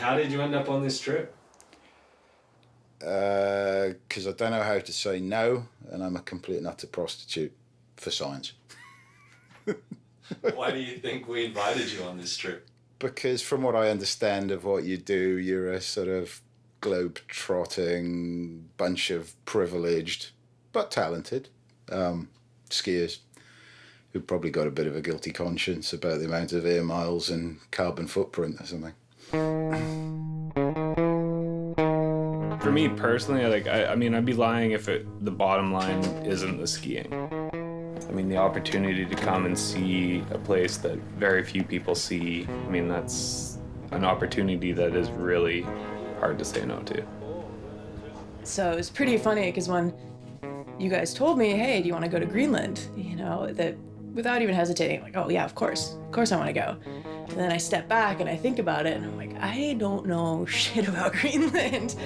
how did you end up on this trip? Because I don't know how to say no, and I'm a complete and utter prostitute for science. Why do you think we invited you on this trip? Because from what I understand of what you do, you're a sort of globe-trotting bunch of privileged but talented skiers who've probably got a bit of a guilty conscience about the amount of air miles and carbon footprint or something. For me personally, I mean, I'd be lying if the bottom line isn't the skiing. I mean, the opportunity to come and see a place that very few people see, I mean, that's an opportunity that is really hard to say no to. So it was pretty funny because when you guys told me, hey, do you want to go to Greenland? You know, that without even hesitating, like, oh yeah, of course I want to go. And then I step back and I think about it and I'm like, I don't know shit about Greenland.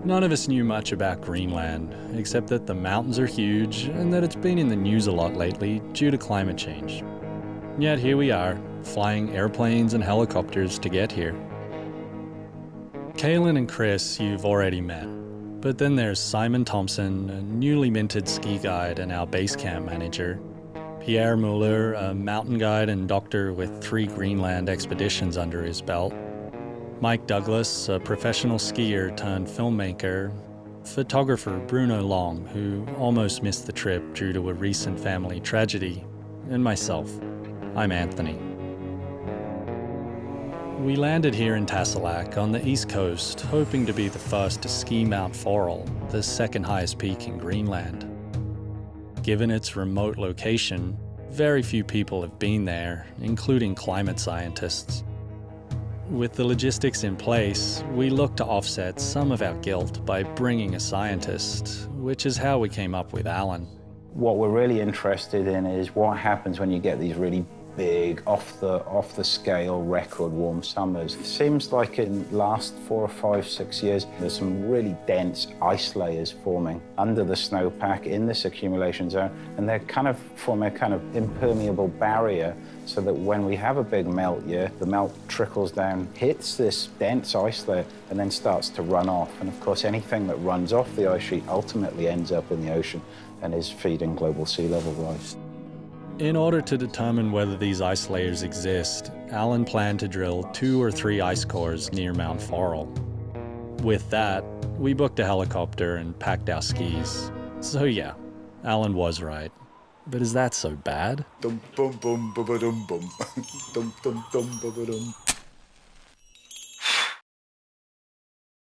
None of us knew much about Greenland, except that the mountains are huge and that it's been in the news a lot lately due to climate change. Yet here we are, flying airplanes and helicopters to get here. Kaylin and Chris you've already met, but then there's Simon Thompson, a newly minted ski guide and our base camp manager, Pierre Muller, a mountain guide and doctor with 3 Greenland expeditions under his belt, Mike Douglas, a professional skier turned filmmaker, photographer Bruno Long, who almost missed the trip due to a recent family tragedy, and myself. I'm Anthony. We landed here in Tassilak on the east coast, hoping to be the first to ski Mount Forel, the second highest peak in Greenland. Given its remote location, very few people have been there, including climate scientists. With the logistics in place, we look to offset some of our guilt by bringing a scientist, which is how we came up with Alun. What we're really interested in is what happens when you get these really big, off the scale, record warm summers. It seems like in the last 4 or 5, 6 years, there's some really dense ice layers forming under the snowpack in this accumulation zone, and they're kind of forming a kind of impermeable barrier so that when we have a big melt year, the melt trickles down, hits this dense ice layer, and then starts to run off. And of course, anything that runs off the ice sheet ultimately ends up in the ocean and is feeding global sea level rise. In order to determine whether these ice layers exist, Alun planned to drill 2 or 3 ice cores near Mount Forel. With that, we booked a helicopter and packed our skis. So yeah, Alun was right. But is that so bad? Dum bum bum ba ba dum bum. Dum dum dum ba ba dum.